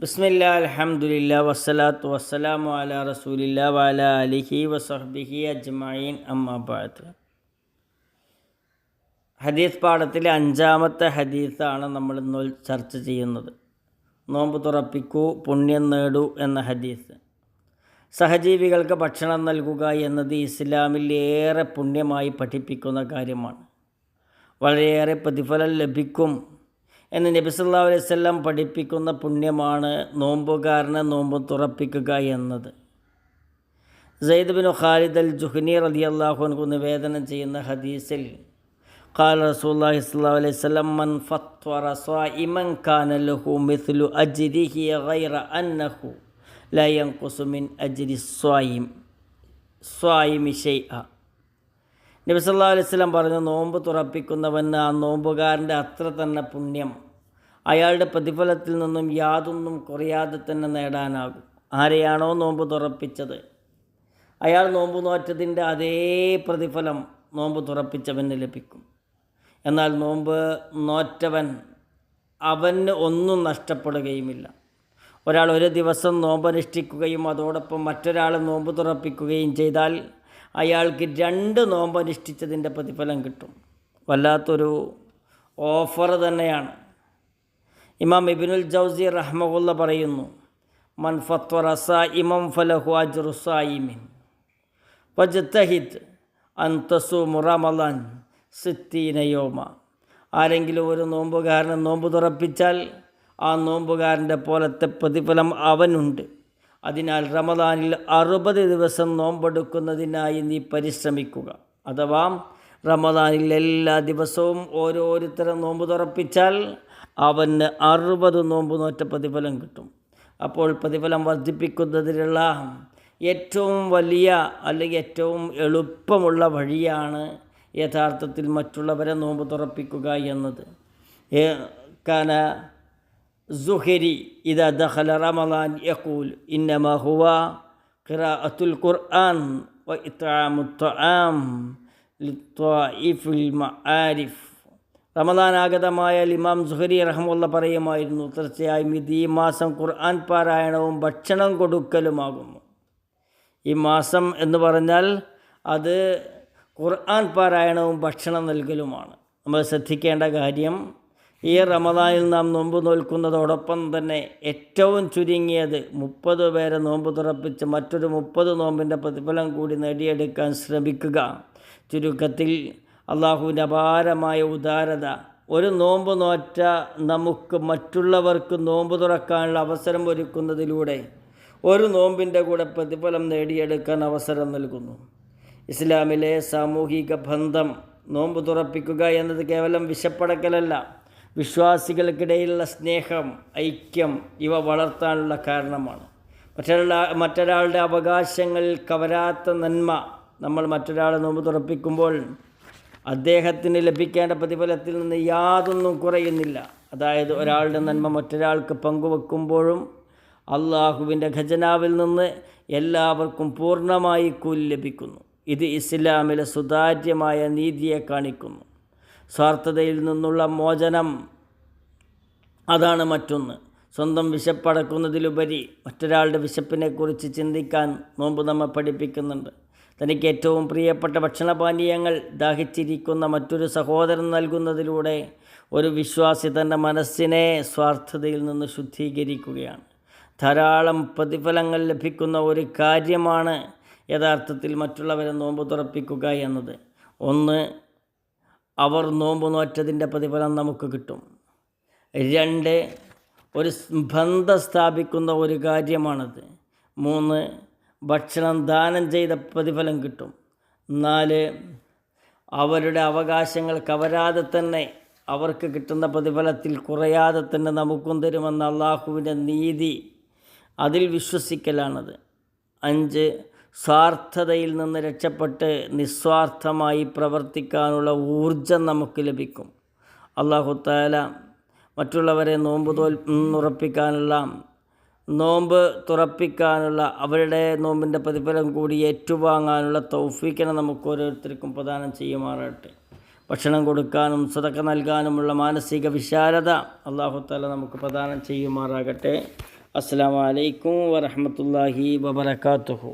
ബിസ്മില്ലാ അൽഹംദുലില്ലാ വസ്സലാത്തു വസ്സലാമു അലാ റസൂലില്ലാ വഅലാ ആലിഹി വസഹ്ബിഹി അജ്മഈൻ അമ്മാ ബഅദ്. ഹദീസ് പാഠത്തിലെ 5-ാമത്തെ ഹദീസാണ് നമ്മൾ ഇന്ന് ചർച്ച ചെയ്യുന്നത്. നോമ്പ് തുറപ്പിക്കൂ പുണ്യം നേടൂ എന്ന ഹദീസ്. സഹജീവികൾക്ക് ഭക്ഷണം നൽകുക എന്നത് ഇസ്ലാമിൽ ഏറെ പുണ്യമായി പഠിപ്പിക്കുന്ന കാര്യമാണ്. വളരെയേറെ പ്രതിഫലം ലഭിക്കും എന്ന് നബി സല്ലല്ലാഹു അലൈഹി വസല്ലം പഠിപ്പിക്കുന്ന പുണ്യമാണ് നോമ്പുകാരനെ നോമ്പ് തുറപ്പിക്കുക എന്നത്. സയ്യിദ് ബിൻ ഖാലിദ് അൽ ജുഹ്നി റളിയല്ലാഹു അൻഹു നിവേദനം ചെയ്യുന്ന ഹദീസിൽ ഖാല റസൂലുള്ളാഹി സ്വല്ലല്ലാഹു അലൈഹി വസല്ലം മൻ ഫത്വറ സ്വായിമൻ കാന ലഹു മിസ്ലു അജ്രിഹി ഗൈറ അന്നഹു ലാ യൻഖുസു മിൻ അജ്രി സ്വായിമി ഷൈഅ. നബി സല്ലല്ലാഹു അലൈഹി വസല്ലം പറഞ്ഞു, നോമ്പ് തുറപ്പിക്കുന്നവന് ആ നോമ്പുകാരൻ്റെ അത്ര തന്നെ പുണ്യം അയാളുടെ പ്രതിഫലത്തിൽ നിന്നും യാതൊന്നും കുറയാതെ തന്നെ നേടാനാകും. ആരെയാണോ നോമ്പ് തുറപ്പിച്ചത് അയാൾ നോമ്പ് നോറ്റതിൻ്റെ അതേ പ്രതിഫലം നോമ്പ് തുറപ്പിച്ചവന് ലഭിക്കും. എന്നാൽ നോമ്പ് നോറ്റവൻ അവന് ഒന്നും നഷ്ടപ്പെടുകയുമില്ല. ഒരാൾ ഒരു ദിവസം നോമ്പനുഷ്ഠിക്കുകയും അതോടൊപ്പം മറ്റൊരാൾ നോമ്പ് തുറപ്പിക്കുകയും ചെയ്താൽ അയാൾക്ക് 2 നോമ്പനുഷ്ഠിച്ചതിൻ്റെ പ്രതിഫലം കിട്ടും. വല്ലാത്തൊരു ഓഫർ തന്നെയാണ്. ഇമാം ഇബ്നുൽ ജൗസി റഹ്മഹുല്ല പറയുന്നു, മൻ ഫത്വറ സായിമൻ ഫലഹു അജ്റു സായിമിൻ വജ്തഹിദ് അൻ തസൂമു റമളാൻ 60 യൗമ. ആരെങ്കിലും ഒരു നോമ്പുകാരനെ നോമ്പ് തുറപ്പിച്ചാൽ ആ നോമ്പുകാരൻ്റെ പോലത്തെ പ്രതിഫലം അവനുണ്ട്. അതിനാൽ റമദാനിൽ 60 ദിവസം നോമ്പെടുക്കുന്നതിനായി നീ പരിശ്രമിക്കുക. അഥവാ റമദാനിൽ എല്ലാ ദിവസവും ഓരോരുത്തരും നോമ്പ് തുറപ്പിച്ചാൽ അവന് 60 നോമ്പ് നോറ്റ പ്രതിഫലം കിട്ടും. അപ്പോൾ പ്രതിഫലം വർദ്ധിപ്പിക്കുന്നതിനുള്ള ഏറ്റവും വലിയ അല്ലെങ്കിൽ ഏറ്റവും എളുപ്പമുള്ള വഴിയാണ് യഥാർത്ഥത്തിൽ മറ്റുള്ളവരെ നോമ്പ് തുറപ്പിക്കുക എന്നത്. കാന സുഹരി ഇദാ ദഖല റമളാൻ യഖൂൽ ഇന്നമാ ഹുവ ഖിറാഅത്തുൽ ഖുർആൻ വ ഇത്ആമുത് ത്വആം ലിത്വാഇഫിൽ മആരിഫ്. റമളാനാഗതമായാൽ ഇമാം സുഹരി റഹ്മത്തുള്ളാഹി പറയുമായിരുന്നു, തീർച്ചയായും ഇത് ഈ മാസം ഖുർആൻ പാരായണവും ഭക്ഷണം കൊടുക്കലുമാകുന്നു. ഈ മാസം എന്ന് പറഞ്ഞാൽ അത് ഖുർആൻ പാരായണവും ഭക്ഷണം നൽകലുമാണ്. നമ്മൾ ശ്രദ്ധിക്കേണ്ട കാര്യം, ഈ റമദാനിൽ നാം നോമ്പ് നോൽക്കുന്നതോടൊപ്പം തന്നെ ഏറ്റവും ചുരുങ്ങിയത് 30 പേരെ നോമ്പ് തുറപ്പിച്ച് മറ്റൊരു 30 നോമ്പിൻ്റെ പ്രതിഫലം കൂടി നേടിയെടുക്കാൻ ശ്രമിക്കുക. ചുരുക്കത്തിൽ അള്ളാഹുവിൻ്റെ അപാരമായ ഉദാരത, ഒരു നോമ്പ് നോറ്റ നമുക്ക് മറ്റുള്ളവർക്ക് നോമ്പ് തുറക്കാനുള്ള അവസരം ഒരുക്കുന്നതിലൂടെ ഒരു നോമ്പിൻ്റെ കൂടെ പ്രതിഫലം നേടിയെടുക്കാൻ അവസരം നൽകുന്നു. ഇസ്ലാമിലെ സാമൂഹിക ബന്ധം നോമ്പ് തുറപ്പിക്കുക എന്നത് കേവലം വിശപ്പടക്കലല്ല, വിശ്വാസികൾക്കിടയിലുള്ള സ്നേഹം, ഐക്യം ഇവ വളർത്താനുള്ള കാരണമാണ്. മറ്റൊരാളുടെ അവകാശങ്ങളിൽ കവരാത്ത നന്മ നമ്മൾ മറ്റൊരാളെ നോമ്പ് തുറപ്പിക്കുമ്പോൾ അദ്ദേഹത്തിന് ലഭിക്കേണ്ട പ്രതിഫലത്തിൽ നിന്ന് യാതൊന്നും കുറയുന്നില്ല. അതായത് ഒരാളുടെ നന്മ മറ്റൊരാൾക്ക് പങ്കുവെക്കുമ്പോഴും അള്ളാഹുവിൻ്റെ ഖജനാവിൽ നിന്ന് എല്ലാവർക്കും പൂർണ്ണമായി കൂലി ലഭിക്കുന്നു. ഇത് ഇസ്ലാമിലെ സുതാര്യമായ നീതിയെ കാണിക്കുന്നു. സ്വാർത്ഥതയിൽ നിന്നുള്ള മോചനം അതാണ് മറ്റൊന്ന്. സ്വന്തം വിശപ്പടക്കുന്നതിലുപരി മറ്റൊരാളുടെ വിശപ്പിനെക്കുറിച്ച് ചിന്തിക്കാൻ നോമ്പ് നമ്മെ പഠിപ്പിക്കുന്നുണ്ട്. തനിക്ക് ഏറ്റവും പ്രിയപ്പെട്ട ഭക്ഷണപാനീയങ്ങൾ ദാഹിച്ചിരിക്കുന്ന മറ്റൊരു സഹോദരൻ നൽകുന്നതിലൂടെ ഒരു വിശ്വാസി തൻ്റെ മനസ്സിനെ സ്വാർത്ഥതയിൽ നിന്ന് ശുദ്ധീകരിക്കുകയാണ്. ധാരാളം പ്രതിഫലങ്ങൾ ലഭിക്കുന്ന ഒരു കാര്യമാണ് യഥാർത്ഥത്തിൽ മറ്റുള്ളവരെ നോമ്പ് തുറപ്പിക്കുക എന്നത്. ഒന്ന്, അവർ നോമ്പ് നോറ്റതിൻ്റെ പ്രതിഫലം നമുക്ക് കിട്ടും. 2, ഒരു ബന്ധം സ്ഥാപിക്കുന്ന ഒരു കാര്യമാണത്. 3, ഭക്ഷണം ദാനം ചെയ്ത പ്രതിഫലം കിട്ടും. 4, അവരുടെ അവകാശങ്ങൾ കവരാതെ തന്നെ അവർക്ക് കിട്ടുന്ന പ്രതിഫലത്തിൽ കുറയാതെ തന്നെ നമുക്കും തരുമെന്ന അള്ളാഹുവിൻ്റെ നീതി, അതിൽ വിശ്വസിക്കലാണത്. 5, സ്വാർത്ഥതയിൽ നിന്ന് രക്ഷപ്പെട്ട് നിസ്വാർത്ഥമായി പ്രവർത്തിക്കാനുള്ള ഊർജം നമുക്ക് ലഭിക്കും. അല്ലാഹു തആല മറ്റുള്ളവരെ നോമ്പ് തുറപ്പിക്കാനുള്ള അവരുടെ നോമ്പിൻ്റെ പ്രതിഫലം കൂടി ഏറ്റുവാങ്ങാനുള്ള തൗഫീഖിനെ നമുക്ക് ഓരോരുത്തർക്കും പ്രദാനം ചെയ്യുമാറാകട്ടെ. ഭക്ഷണം കൊടുക്കാനും സദഖ നൽകാനുമുള്ള മാനസിക വിശാലത അല്ലാഹു തആല നമുക്ക് പ്രദാനം ചെയ്യുമാറാകട്ടെ. അസ്സലാമു അലൈക്കും വറഹ്മത്തുള്ളാഹി വബറകാതുഹു.